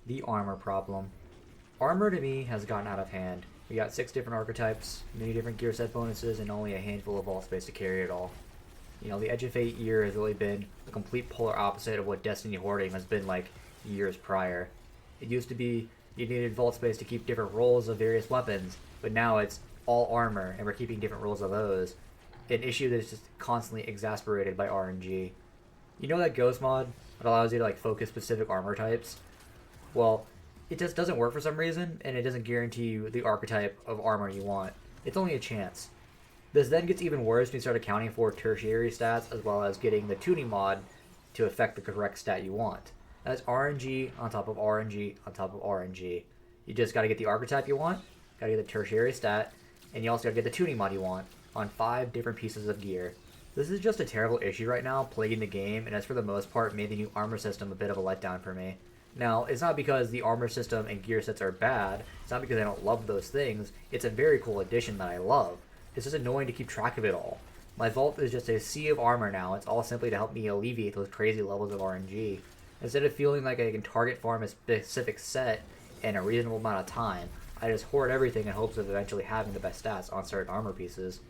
The armor problem. Armor to me has gotten out of hand. We got 6 different archetypes, many different gear set bonuses, and only a handful of vault space to carry it all. The Edge of Fate year has really been the complete polar opposite of what Destiny hoarding has been like years prior. It used to be you needed vault space to keep different rolls of various weapons, but now it's all armor, and we're keeping different rolls of those. An issue that is just constantly exasperated by RNG. You know that ghost mod that allows you to focus specific armor types? Well, it just doesn't work for some reason, and it doesn't guarantee you the archetype of armor you want. It's only a chance. This then gets even worse when you start accounting for tertiary stats as well as getting the tuning mod to affect the correct stat you want. That's RNG on top of RNG on top of RNG. You just gotta get the archetype you want, gotta get the tertiary stat, and you also gotta get the tuning mod you want on 5 different pieces of gear. This is just a terrible issue right now, plaguing the game, and has for the most part made the new armor system a bit of a letdown for me. Now, it's not because the armor system and gear sets are bad, it's not because I don't love those things, it's a very cool addition that I love. It's just annoying to keep track of it all. My vault is just a sea of armor now, it's all simply to help me alleviate those crazy levels of RNG. Instead of feeling like I can target farm a specific set in a reasonable amount of time, I just hoard everything in hopes of eventually having the best stats on certain armor pieces.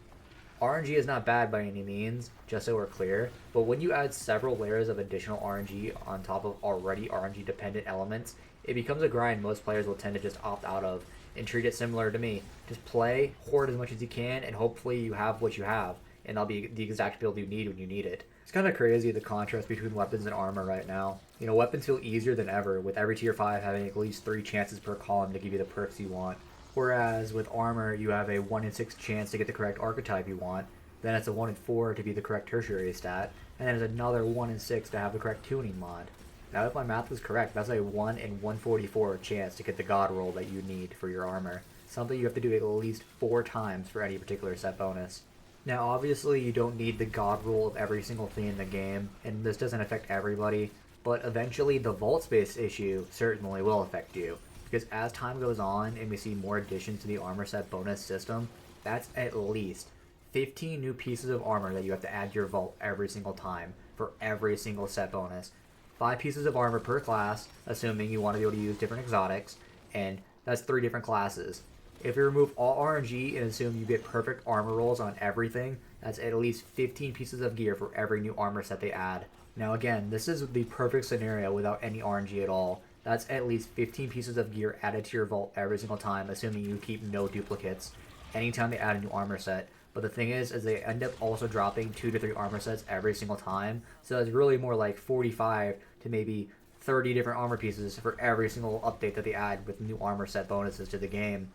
RNG is not bad by any means, just so we're clear, but when you add several layers of additional RNG on top of already RNG dependent elements, it becomes a grind most players will tend to just opt out of and treat it similar to me. Just play, hoard as much as you can, and hopefully you have what you have, and that'll be the exact build you need when you need it. It's kind of crazy the contrast between weapons and armor right now. Weapons feel easier than ever, with every tier 5 having at least 3 chances per column to give you the perks you want. Whereas with armor, you have a 1 in 6 chance to get the correct archetype you want, then it's a 1 in 4 to be the correct tertiary stat, and then it's another 1 in 6 to have the correct tuning mod. Now if my math is correct, that's a 1 in 144 chance to get the god roll that you need for your armor, something you have to do at least 4 times for any particular set bonus. Now obviously you don't need the god roll of every single thing in the game, and this doesn't affect everybody, but eventually the vault space issue certainly will affect you. Because as time goes on and we see more additions to the armor set bonus system, that's at least 15 new pieces of armor that you have to add to your vault every single time for every single set bonus. 5 pieces of armor per class, assuming you want to be able to use different exotics, and that's 3 different classes. If you remove all RNG and assume you get perfect armor rolls on everything, that's at least 15 pieces of gear for every new armor set they add. Now again, this is the perfect scenario without any RNG at all. That's at least 15 pieces of gear added to your vault every single time, assuming you keep no duplicates, anytime they add a new armor set. But the thing is they end up also dropping 2 to 3 armor sets every single time, so it's really more like 45 to maybe 30 different armor pieces for every single update that they add with new armor set bonuses to the game.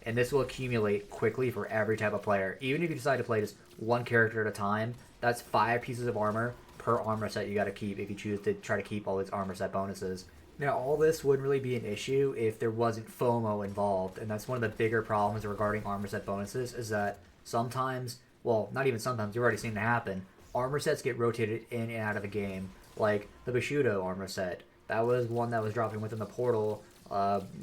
And this will accumulate quickly for every type of player. Even if you decide to play just one character at a time, that's 5 pieces of armor per armor set you gotta keep if you choose to try to keep all these armor set bonuses. Now, all this wouldn't really be an issue if there wasn't FOMO involved, and that's one of the bigger problems regarding armor set bonuses, is that sometimes, well, not even sometimes, you've already seen it happen, armor sets get rotated in and out of a game, like the Bushido armor set. That was one that was dropping within the portal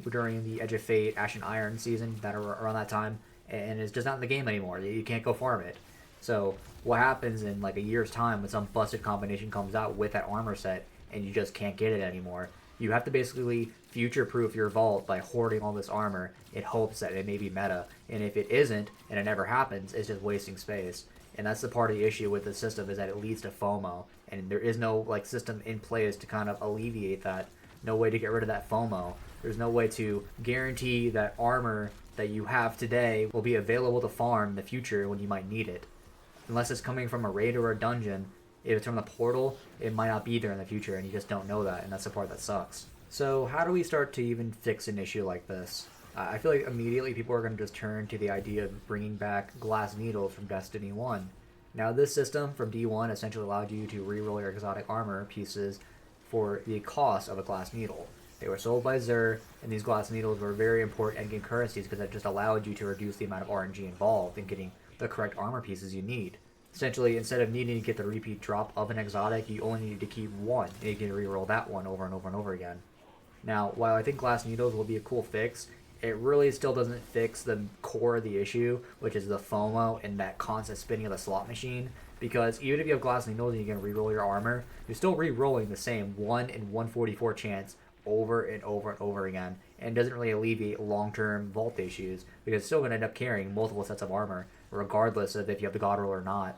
during the Edge of Fate, Ash and Iron season, that around that time, and it's just not in the game anymore. You can't go farm it. So, what happens in like a year's time when some busted combination comes out with that armor set, and you just can't get it anymore? You have to basically future-proof your vault by hoarding all this armor in hopes that it may be meta. And if it isn't, and it never happens, it's just wasting space. And that's the part of the issue with the system, is that it leads to FOMO. And there is no system in place to kind of alleviate that. No way to get rid of that FOMO. There's no way to guarantee that armor that you have today will be available to farm in the future when you might need it. Unless it's coming from a raid or a dungeon, if it's from the portal, it might not be there in the future, and you just don't know that, and that's the part that sucks. So how do we start to even fix an issue like this? I feel like immediately people are going to just turn to the idea of bringing back glass needles from Destiny 1. Now this system from D1 essentially allowed you to reroll your exotic armor pieces for the cost of a glass needle. They were sold by Xur, and these glass needles were very important endgame currencies because it just allowed you to reduce the amount of RNG involved in getting the correct armor pieces you need. Essentially, instead of needing to get the repeat drop of an exotic, you only need to keep one, and you can reroll that one over and over and over again. Now, while I think glass needles will be a cool fix, it really still doesn't fix the core of the issue, which is the FOMO and that constant spinning of the slot machine. Because even if you have glass needles and you can reroll your armor, you're still re-rolling the same 1 in 144 chance over and over and over again, and doesn't really alleviate long-term vault issues because it's still going to end up carrying multiple sets of armor, regardless of if you have the god roll or not.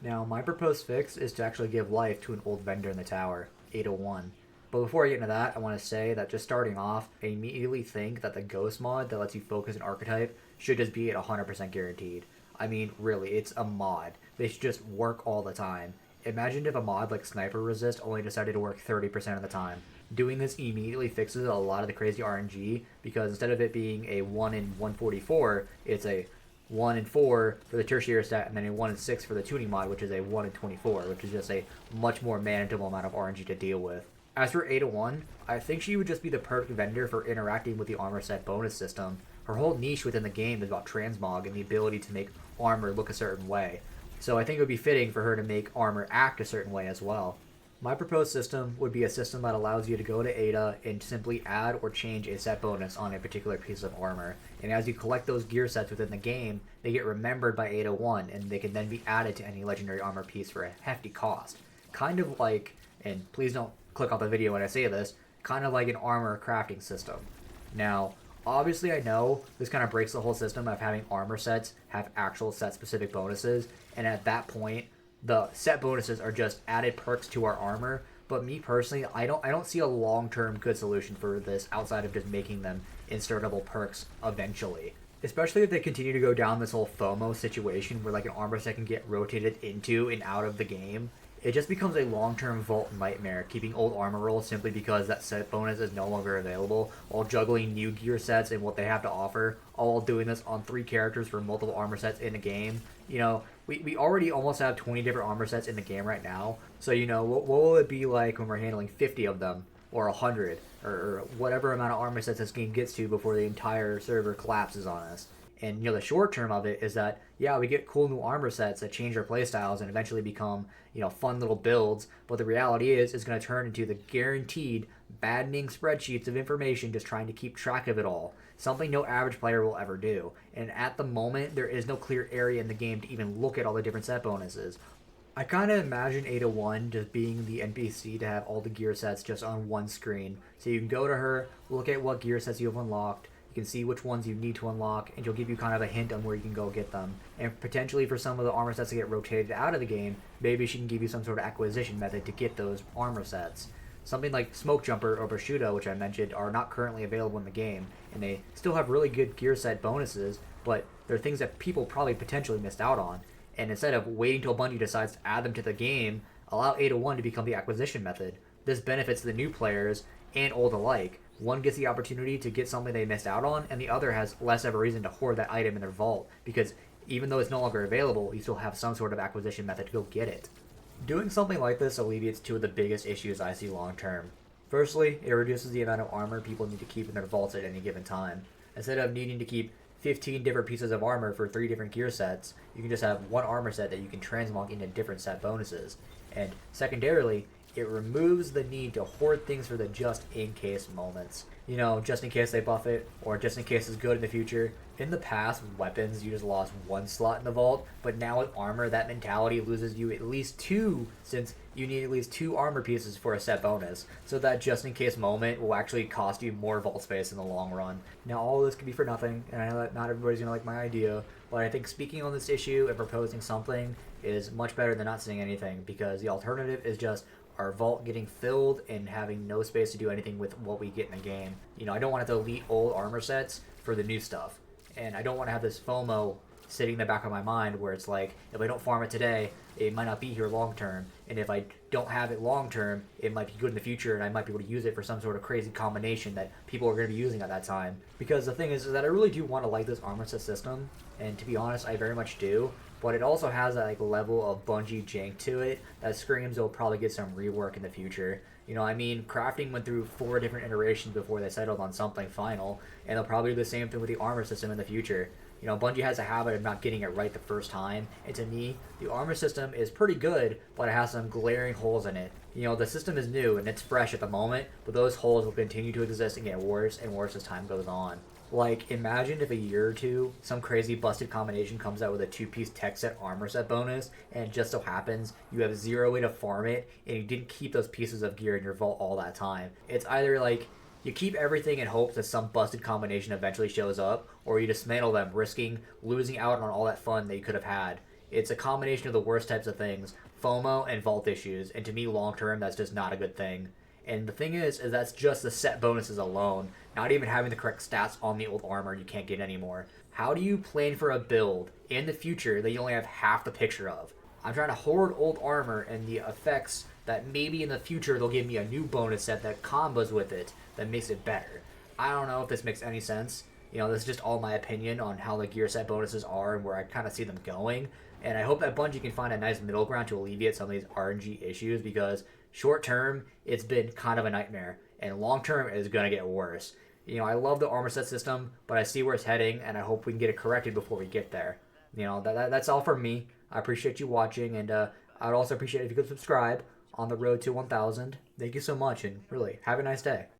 Now, my proposed fix is to actually give life to an old vendor in the tower, 801. But before I get into that, I want to say that just starting off, I immediately think that the Ghost mod that lets you focus an archetype should just be at 100% guaranteed. I mean, really, it's a mod. They should just work all the time. Imagine if a mod like Sniper Resist only decided to work 30% of the time. Doing this immediately fixes a lot of the crazy RNG because instead of it being a 1 in 144, it's a 1 in 4 for the tertiary stat and then a 1 in 6 for the tuning mod, which is a 1 in 24, which is just a much more manageable amount of RNG to deal with. As for 801, I think she would just be the perfect vendor for interacting with the armor set bonus system. Her whole niche within the game is about transmog and the ability to make armor look a certain way. So I think it would be fitting for her to make armor act a certain way as well. My proposed system would be a system that allows you to go to Ada and simply add or change a set bonus on a particular piece of armor. And as you collect those gear sets within the game, they get remembered by 801 and they can then be added to any legendary armor piece for a hefty cost. Kind of like, and please don't click off the video when I say this, kind of like an armor crafting system. Now, obviously I know this kind of breaks the whole system of having armor sets have actual set specific bonuses, and at that point, the set bonuses are just added perks to our armor. But me personally, I don't see a long-term good solution for this outside of just making them insertable perks eventually. Especially if they continue to go down this whole FOMO situation where like an armor set can get rotated into and out of the game. It just becomes a long-term vault nightmare, keeping old armor rolls simply because that set bonus is no longer available, while juggling new gear sets and what they have to offer, all while doing this on 3 characters for multiple armor sets in a game. You know, we already almost have 20 different armor sets in the game right now, so you know, what will it be like when we're handling 50 of them, or 100, or whatever amount of armor sets this game gets to before the entire server collapses on us. And, you know, the short term of it is that, yeah, we get cool new armor sets that change our playstyles and eventually become, you know, fun little builds. But the reality is, it's going to turn into the guaranteed maddening spreadsheets of information just trying to keep track of it all. Something no average player will ever do. And at the moment, there is no clear area in the game to even look at all the different set bonuses. I kind of imagine 801 just being the NPC to have all the gear sets just on one screen. So you can go to her, look at what gear sets you have unlocked, you can see which ones you need to unlock, and she'll give you kind of a hint on where you can go get them. And potentially for some of the armor sets to get rotated out of the game, maybe she can give you some sort of acquisition method to get those armor sets. Something like Smoke Jumper or Prosciutto, which I mentioned, are not currently available in the game, and they still have really good gear set bonuses, but they're things that people probably potentially missed out on. And instead of waiting till Bungie decides to add them to the game, allow 801 to become the acquisition method. This benefits the new players and old alike. One gets the opportunity to get something they missed out on, and the other has less of a reason to hoard that item in their vault, because even though it's no longer available, you still have some sort of acquisition method to go get it. Doing something like this alleviates 2 of the biggest issues I see long term. Firstly, it reduces the amount of armor people need to keep in their vaults at any given time. Instead of needing to keep 15 different pieces of armor for 3 different gear sets, you can just have one armor set that you can transmog into different set bonuses. And secondarily, it removes the need to hoard things for the just-in-case moments. You know, just in case they buff it, or just in case it's good in the future. In the past, with weapons, you just lost 1 slot in the vault, but now with armor, that mentality loses you at least 2, since you need at least 2 armor pieces for a set bonus. So that just-in-case moment will actually cost you more vault space in the long run. Now, all this could be for nothing, and I know that not everybody's gonna like my idea, but I think speaking on this issue and proposing something is much better than not saying anything, because the alternative is just our vault getting filled and having no space to do anything with what we get in the game. You know, I don't want to delete old armor sets for the new stuff. And I don't want to have this FOMO sitting in the back of my mind where it's like, if I don't farm it today, it might not be here long term. And if I don't have it long term, it might be good in the future and I might be able to use it for some sort of crazy combination that people are going to be using at that time. Because the thing is that I really do want to like this armor set system. And to be honest, I very much do. But it also has that like level of Bungie jank to it that screams it'll probably get some rework in the future. You know, I mean, crafting went through 4 different iterations before they settled on something final, and they'll probably do the same thing with the armor system in the future. You know, Bungie has a habit of not getting it right the first time, and to me, the armor system is pretty good, but it has some glaring holes in it. You know, the system is new and it's fresh at the moment, but those holes will continue to exist and get worse and worse as time goes on. Like, imagine if a year or two, some crazy busted combination comes out with a 2-piece tech set armor set bonus, and it just so happens you have 0 way to farm it, and you didn't keep those pieces of gear in your vault all that time. It's either like You keep everything in hopes that some busted combination eventually shows up, or you dismantle them, risking losing out on all that fun that you could have had. It's a combination of the worst types of things, FOMO and vault issues, and to me, long term, that's just not a good thing. And the thing is that's just the set bonuses alone, not even having the correct stats on the old armor you can't get anymore. How do you plan for a build in the future that you only have half the picture of? I'm trying to hoard old armor and the effects that maybe in the future they'll give me a new bonus set that combos with it that makes it better. I don't know if this makes any sense. This is just all my opinion on how the gear set bonuses are and where I kind of see them going. And I hope that Bungie can find a nice middle ground to alleviate some of these RNG issues because short term, it's been kind of a nightmare. And long term, it's going to get worse. I love the armor set system, but I see where it's heading, and I hope we can get it corrected before we get there. That's all from me. I appreciate you watching, and I would also appreciate it if you could subscribe on the road to 1,000. Thank you so much, and really, have a nice day.